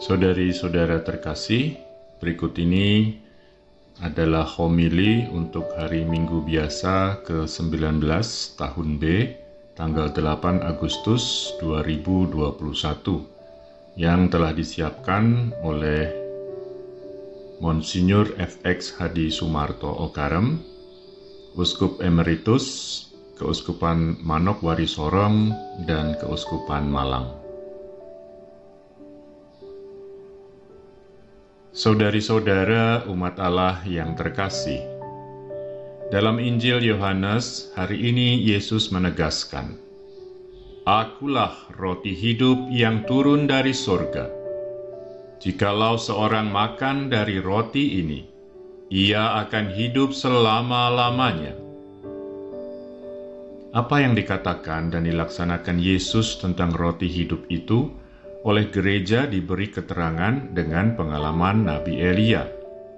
Saudari-saudara terkasih, berikut ini adalah homili untuk hari Minggu biasa ke-19 tahun B, tanggal 8 Agustus 2021, yang telah disiapkan oleh Monsinyur FX Hadi Sumarto Okarem, Uskup Emeritus Keuskupan Manokwari Sorong dan Keuskupan Malang. Saudari-saudara umat Allah yang terkasih, dalam Injil Yohanes hari ini Yesus menegaskan, "Akulah roti hidup yang turun dari surga. Jikalau seorang makan dari roti ini, ia akan hidup selama-lamanya." Apa yang dikatakan dan dilaksanakan Yesus tentang roti hidup itu oleh gereja diberi keterangan dengan pengalaman Nabi Elia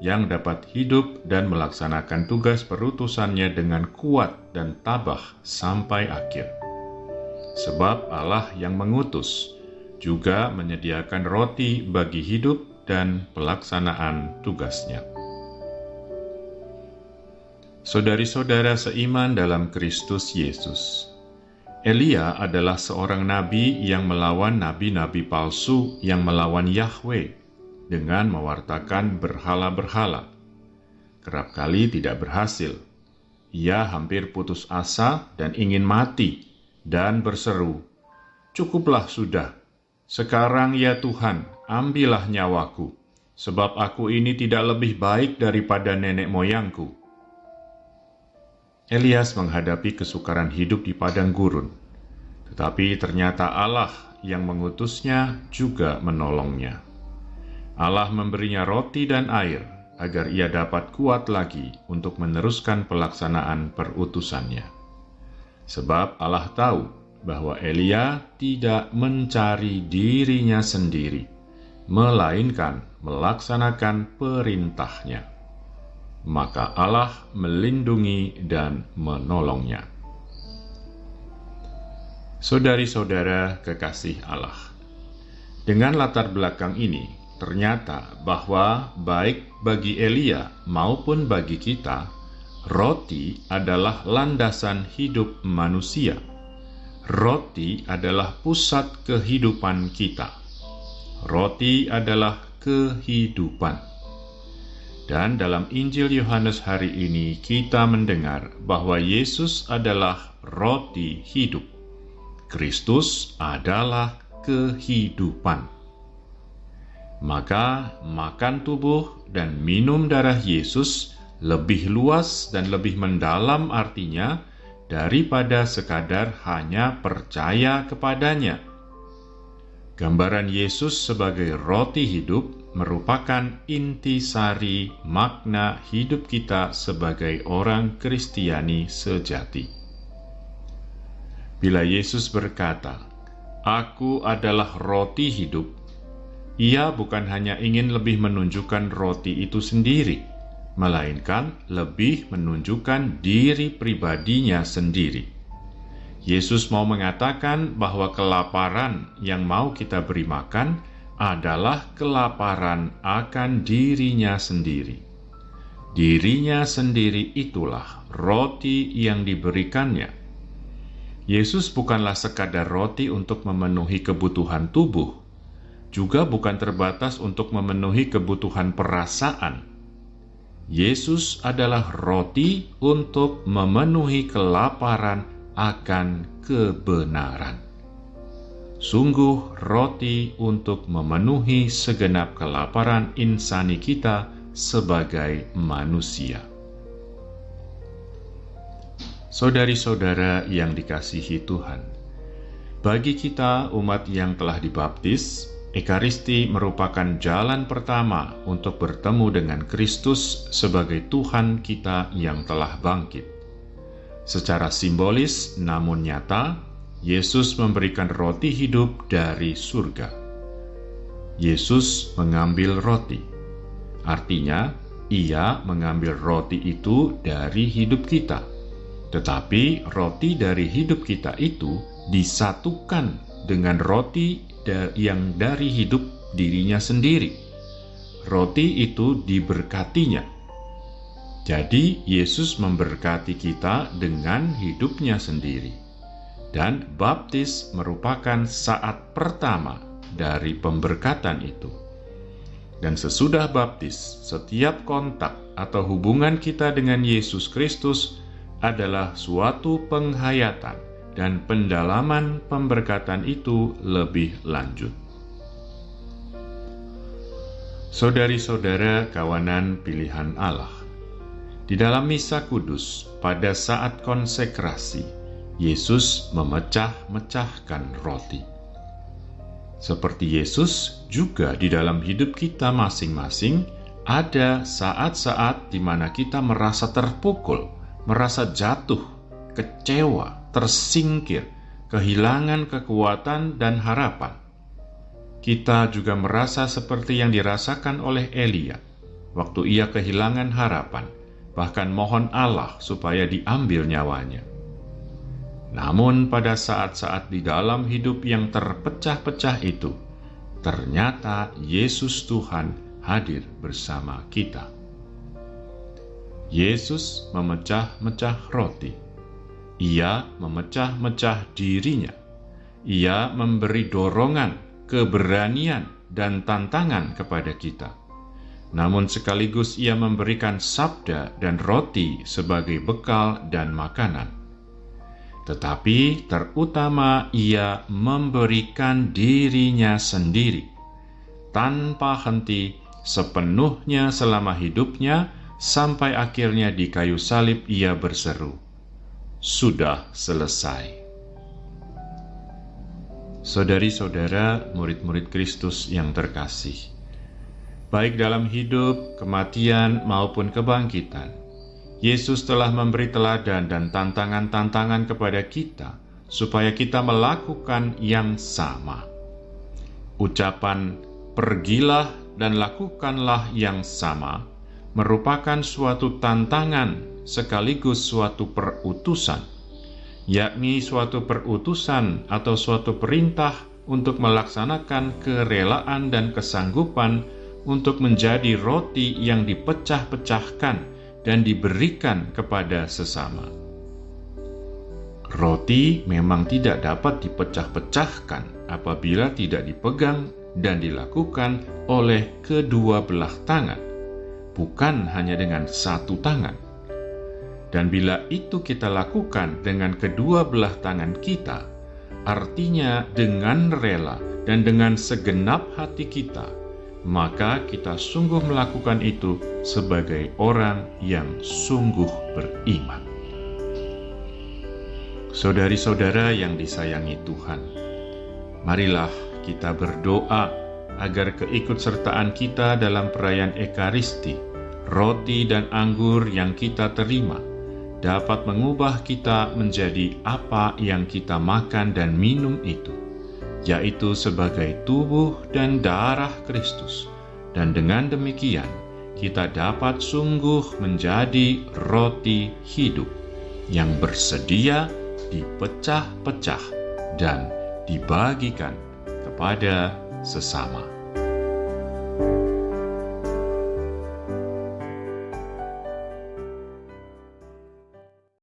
yang dapat hidup dan melaksanakan tugas perutusannya dengan kuat dan tabah sampai akhir. Sebab Allah yang mengutus juga menyediakan roti bagi hidup dan pelaksanaan tugasnya. Saudari-saudara seiman dalam Kristus Yesus, Elia adalah seorang nabi yang melawan nabi-nabi palsu yang melawan Yahweh dengan mewartakan berhala-berhala. Kerap kali tidak berhasil. Ia hampir putus asa dan ingin mati dan berseru, "Cukuplah sudah. Sekarang ya Tuhan, ambillah nyawaku, sebab aku ini tidak lebih baik daripada nenek moyangku." Elias menghadapi kesukaran hidup di padang gurun, tetapi ternyata Allah yang mengutusnya juga menolongnya. Allah memberinya roti dan air agar ia dapat kuat lagi untuk meneruskan pelaksanaan perutusannya. Sebab Allah tahu bahwa Elia tidak mencari dirinya sendiri, melainkan melaksanakan perintahnya. Maka Allah melindungi dan menolongnya. Saudari-saudara kekasih Allah, dengan latar belakang ini, ternyata bahwa baik bagi Elia maupun bagi kita, roti adalah landasan hidup manusia. Roti adalah pusat kehidupan kita. Roti adalah kehidupan. Dan dalam Injil Yohanes hari ini kita mendengar bahwa Yesus adalah roti hidup. Kristus adalah kehidupan. Maka makan tubuh dan minum darah Yesus lebih luas dan lebih mendalam artinya daripada sekadar hanya percaya kepadanya. Gambaran Yesus sebagai roti hidup merupakan intisari makna hidup kita sebagai orang Kristiani sejati. Bila Yesus berkata, "Aku adalah roti hidup," Ia bukan hanya ingin lebih menunjukkan roti itu sendiri, melainkan lebih menunjukkan diri pribadinya sendiri. Yesus mau mengatakan bahwa kelaparan yang mau kita beri makan adalah kelaparan akan dirinya sendiri. Dirinya sendiri itulah roti yang diberikannya. Yesus bukanlah sekadar roti untuk memenuhi kebutuhan tubuh, juga bukan terbatas untuk memenuhi kebutuhan perasaan. Yesus adalah roti untuk memenuhi kelaparan akan kebenaran. Sungguh roti untuk memenuhi segenap kelaparan insani kita sebagai manusia. Saudari-saudara yang dikasihi Tuhan, bagi kita umat yang telah dibaptis, Ekaristi merupakan jalan pertama untuk bertemu dengan Kristus sebagai Tuhan kita yang telah bangkit. Secara simbolis namun nyata, Yesus memberikan roti hidup dari surga. Yesus mengambil roti. Artinya, Ia mengambil roti itu dari hidup kita. Tetapi roti dari hidup kita itu disatukan dengan roti yang dari hidup dirinya sendiri. Roti itu diberkatinya. Jadi Yesus memberkati kita dengan hidupnya sendiri. Dan baptis merupakan saat pertama dari pemberkatan itu. Dan sesudah baptis, setiap kontak atau hubungan kita dengan Yesus Kristus adalah suatu penghayatan dan pendalaman pemberkatan itu lebih lanjut. Saudari-saudara kawanan pilihan Allah, di dalam misa kudus pada saat konsekrasi, Yesus memecah-mecahkan roti. Seperti Yesus, juga di dalam hidup kita masing-masing ada saat-saat di mana kita merasa terpukul, merasa jatuh, kecewa, tersingkir, kehilangan kekuatan dan harapan. Kita juga merasa seperti yang dirasakan oleh Elia waktu ia kehilangan harapan, bahkan mohon Allah supaya diambil nyawanya. Namun pada saat-saat di dalam hidup yang terpecah-pecah itu, ternyata Yesus Tuhan hadir bersama kita. Yesus memecah-mecah roti. Ia memecah-mecah dirinya. Ia memberi dorongan, keberanian, dan tantangan kepada kita. Namun sekaligus ia memberikan sabda dan roti sebagai bekal dan makanan. Tetapi terutama ia memberikan dirinya sendiri, tanpa henti, sepenuhnya selama hidupnya, sampai akhirnya di kayu salib ia berseru, "Sudah selesai." Saudari-saudara, murid-murid Kristus yang terkasih, baik dalam hidup, kematian, maupun kebangkitan, Yesus telah memberi teladan dan tantangan-tantangan kepada kita supaya kita melakukan yang sama. Ucapan "pergilah dan lakukanlah yang sama" merupakan suatu tantangan sekaligus suatu perutusan, yakni suatu perutusan atau suatu perintah untuk melaksanakan kerelaan dan kesanggupan untuk menjadi roti yang dipecah-pecahkan dan diberikan kepada sesama. Roti memang tidak dapat dipecah-pecahkan apabila tidak dipegang dan dilakukan oleh kedua belah tangan, bukan hanya dengan satu tangan. Dan bila itu kita lakukan dengan kedua belah tangan kita, artinya dengan rela dan dengan segenap hati kita, maka kita sungguh melakukan itu sebagai orang yang sungguh beriman. Saudari-saudara yang disayangi Tuhan, marilah kita berdoa agar keikutsertaan kita dalam perayaan Ekaristi, roti dan anggur yang kita terima, dapat mengubah kita menjadi apa yang kita makan dan minum itu, yaitu sebagai tubuh dan darah Kristus. Dan dengan demikian, kita dapat sungguh menjadi roti hidup yang bersedia dipecah-pecah dan dibagikan kepada sesama.